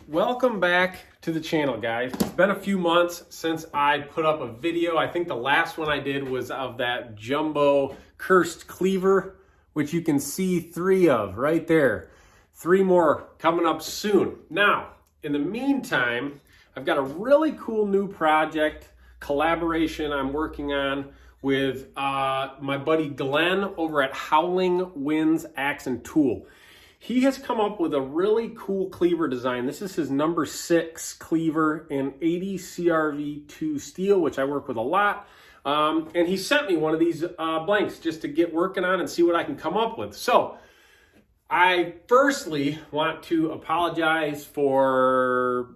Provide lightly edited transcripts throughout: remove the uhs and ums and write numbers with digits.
Welcome back to the channel, guys. It's been a few months since I put up a video. I think the last one I did was of that jumbo cursed cleaver, which you can see 3 of right there. 3 more coming up soon. Now, in the meantime, I've got a really cool new project, collaboration I'm working on with my buddy Glenn over at Howling Winds Axe and Tool. He has come up with a really cool cleaver design. This is his number 6 cleaver in 80 CRV2 steel, which I work with a lot. And he sent me one of these blanks just to get working on and see what I can come up with. So I firstly want to apologize for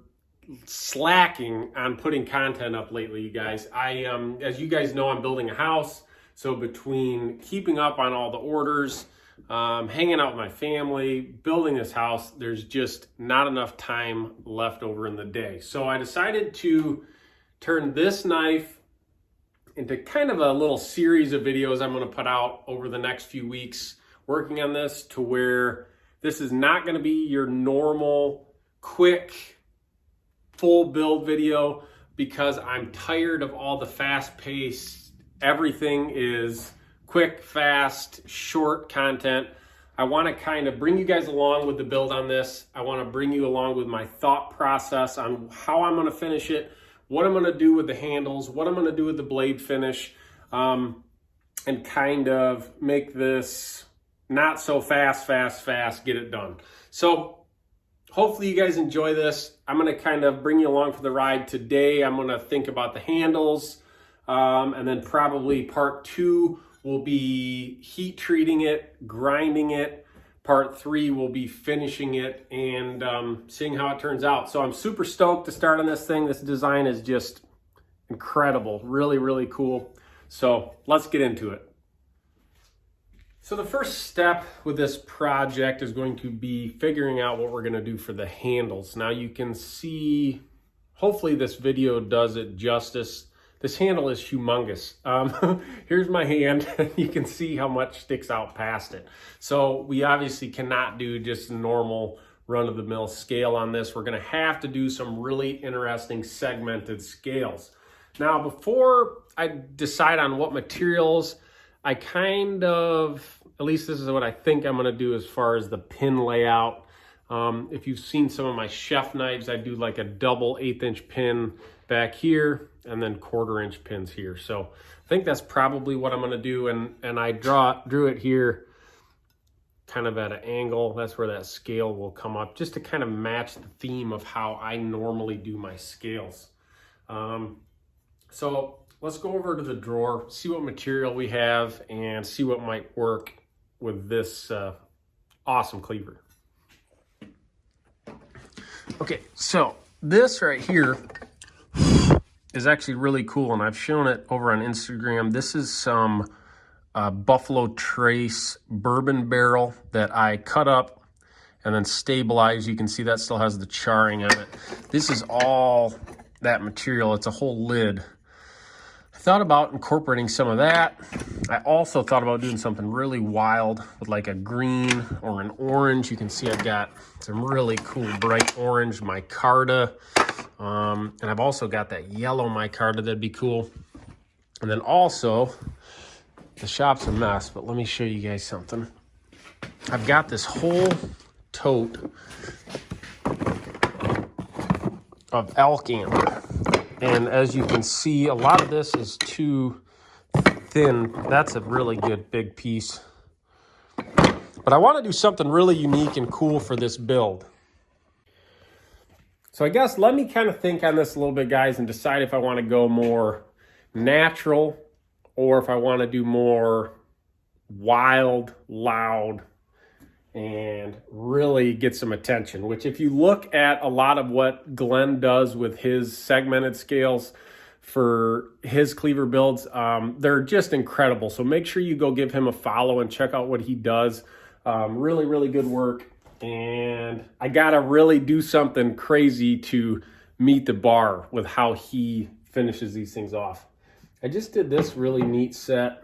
slacking on putting content up lately, you guys. As you guys know, I'm building a house. So between keeping up on all the orders, hanging out with my family, building this house, there's just not enough time left over in the day. So I decided to turn this knife into kind of a little series of videos I'm going to put out over the next few weeks, working on this to where this is not going to be your normal, quick, full build video, because I'm tired of all the fast pace. Everything is quick, fast, short content. I want to kind of bring you guys along with the build on this. I want to bring you along with my thought process on how I'm going to finish it, what I'm going to do with the handles, what I'm going to do with the blade finish, and kind of make this not so fast, get it done. So hopefully you guys enjoy this. I'm going to kind of bring you along for the ride today. I'm going to think about the handles, and then probably part 2 will be heat treating it, grinding it. Part 3 will be finishing it and seeing how it turns out. So I'm super stoked to start on this thing. This design is just incredible, really, really cool. So let's get into it. So the first step with this project is going to be figuring out what we're going to do for the handles. Now you can see, hopefully this video does it justice. This handle is humongous. Here's my hand. You can see how much sticks out past it. So we obviously cannot do just a normal run-of-the-mill scale on this. We're gonna have to do some really interesting segmented scales. Now, before I decide on what materials, I kind of, at least this is what I think I'm gonna do as far as the pin layout. If you've seen some of my chef knives, I do like a double 1/8 inch pin back here and then 1/4 inch pins here. So I think that's probably what I'm going to do. And I drew it here kind of at an angle. That's where that scale will come up, just to kind of match the theme of how I normally do my scales. So let's go over to the drawer, see what material we have, and see what might work with this awesome cleaver. Okay, so this right here is actually really cool, and I've shown it over on Instagram. This is some Buffalo Trace bourbon barrel that I cut up and then stabilized. You can see that still has the charring on it. This is all that material. It's a whole lid. I thought about incorporating some of that. I also thought about doing something really wild with like a green or an orange. You can see I've got some really cool bright orange micarta. And I've also got that yellow micarta that'd be cool. And then also, the shop's a mess, but let me show you guys something. I've got this whole tote of elk antler. And as you can see, a lot of this is too thin. That's a really good big piece. But I want to do something really unique and cool for this build. So I guess let me kind of think on this a little bit, guys, and decide if I want to go more natural or if I want to do more wild, loud, and really get some attention. Which, if you look at a lot of what Glenn does with his segmented scales for his cleaver builds, they're just incredible. So make sure you go give him a follow and check out what he does. Really, really good work. And I gotta really do something crazy to meet the bar with how he finishes these things off. I just did this really neat set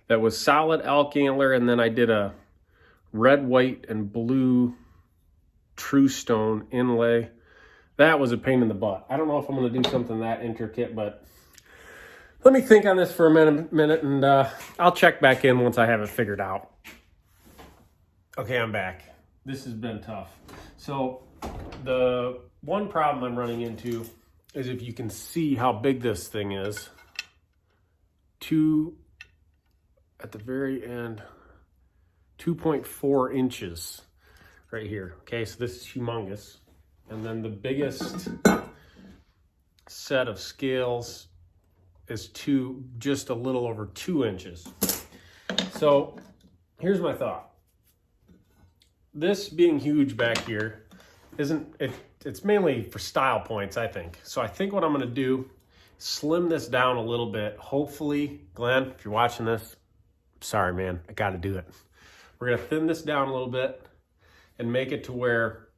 that was solid elk antler, and then I did a red, white, and blue true stone inlay. That was a pain in the butt. I don't know if I'm going to do something that intricate, but let me think on this for a minute, and I'll check back in once I have it figured out. Okay, I'm back. This has been tough. So the one problem I'm running into is, if you can see how big this thing is, at the very end, 2.4 inches right here. Okay, so this is humongous. And then the biggest set of scales is just a little over 2 inches. So here's my thought. This being huge back here it's mainly for style points, I think. So I think what I'm gonna do, slim this down a little bit. Hopefully, Glenn, if you're watching this, sorry man, I gotta do it. We're gonna thin this down a little bit and make it to where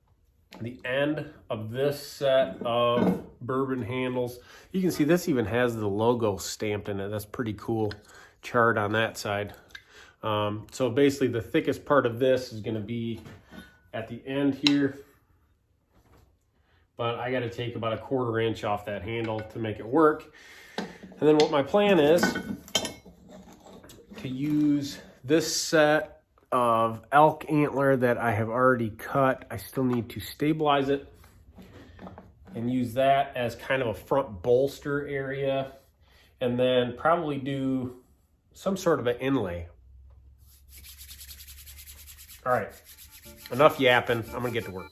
the end of this set of bourbon handles, you can see this even has the logo stamped in it. That's pretty cool chart on that side. So basically the thickest part of this is gonna be at the end here, but I gotta take about 1/4 inch off that handle to make it work. And then what my plan is to use this set of elk antler that I have already cut. I still need to stabilize it and use that as kind of a front bolster area, and then probably do some sort of an inlay. All right, enough yapping. I'm gonna get to work.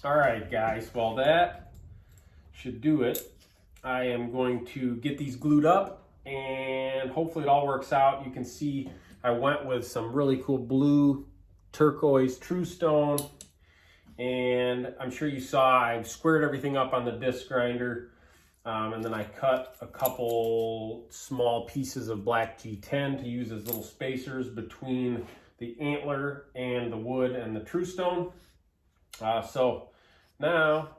All right, guys, well, that should do it. I am going to get these glued up, and hopefully it all works out. You can see I went with some really cool blue turquoise true stone, and I'm sure you saw I squared everything up on the disc grinder, and then I cut a couple small pieces of black G10 to use as little spacers between the antler and the wood and the true stone. So now,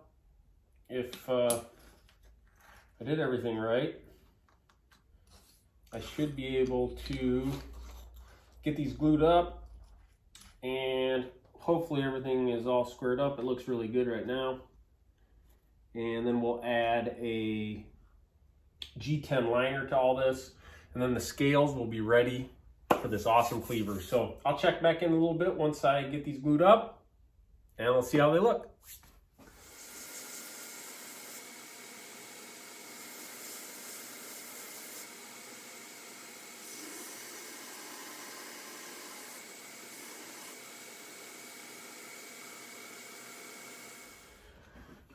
if I did everything right, I should be able to get these glued up, and hopefully everything is all squared up. It looks really good right now. And then we'll add a G10 liner to all this, and then the scales will be ready for this awesome cleaver. So I'll check back in a little bit once I get these glued up, and we'll see how they look.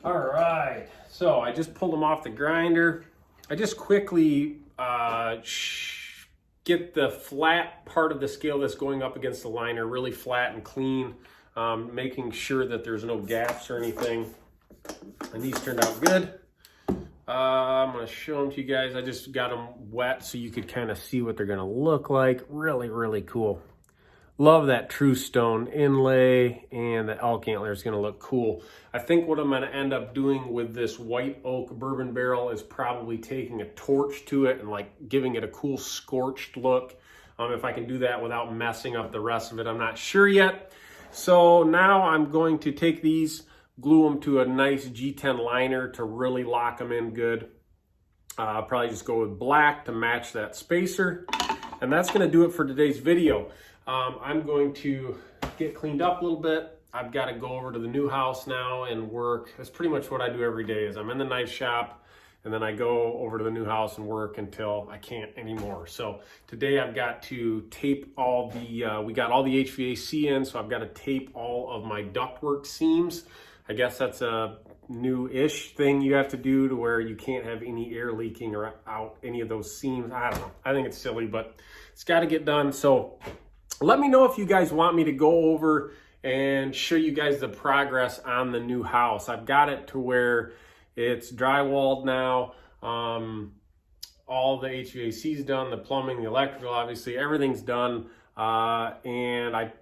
All right, so I just pulled them off the grinder. I just quickly get the flat part of the scale that's going up against the liner really flat and clean, making sure that there's no gaps or anything. And these turned out good. I'm gonna show them to you guys. I just got them wet so you could kind of see what they're gonna look like. Really, really cool. Love that true stone inlay, and the elk antler is gonna look cool. I think what I'm gonna end up doing with this white oak bourbon barrel is probably taking a torch to it and like giving it a cool scorched look. If I can do that without messing up the rest of it, I'm not sure yet. So now I'm going to take these, glue them to a nice G10 liner to really lock them in good. Probably just go with black to match that spacer. And that's going to do it for today's video. I'm going to get cleaned up a little bit. I've got to go over to the new house now and work. That's pretty much what I do every day is I'm in the knife shop and then I go over to the new house and work until I can't anymore. So today I've got to tape all the, we got all the HVAC in, so I've got to tape all of my ductwork seams. I guess that's a new-ish thing you have to do to where you can't have any air leaking or out any of those seams. I don't know. I think it's silly, but it's got to get done. So let me know if you guys want me to go over and show you guys the progress on the new house. I've got it to where it's drywalled now. All the HVAC's done, the plumbing, the electrical, obviously, everything's done. And I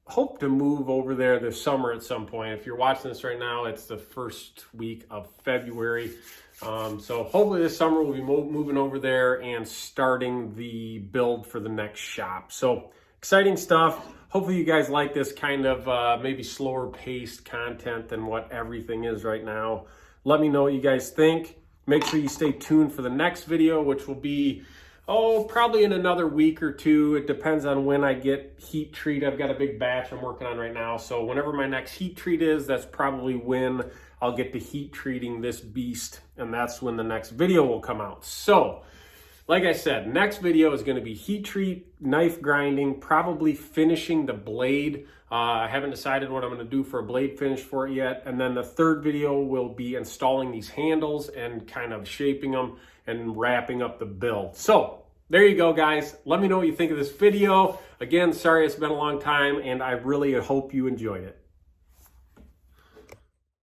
hope to move over there this summer at some point. If you're watching this right now, it's the first week of February. So hopefully this summer we'll be moving over there and starting the build for the next shop. So exciting stuff. Hopefully you guys like this kind of maybe slower paced content than what everything is right now. Let me know what you guys think. Make sure you stay tuned for the next video, which will be probably in another week or two. It depends on when I get heat treat. I've got a big batch I'm working on right now. So whenever my next heat treat is, that's probably when I'll get to heat treating this beast. And that's when the next video will come out. So like I said, next video is going to be heat treat, knife grinding, probably finishing the blade. I haven't decided what I'm going to do for a blade finish for it yet. And then the third video will be installing these handles and kind of shaping them and wrapping up the build. So there you go, guys. Let me know what you think of this video. Again, sorry it's been a long time, and I really hope you enjoyed it.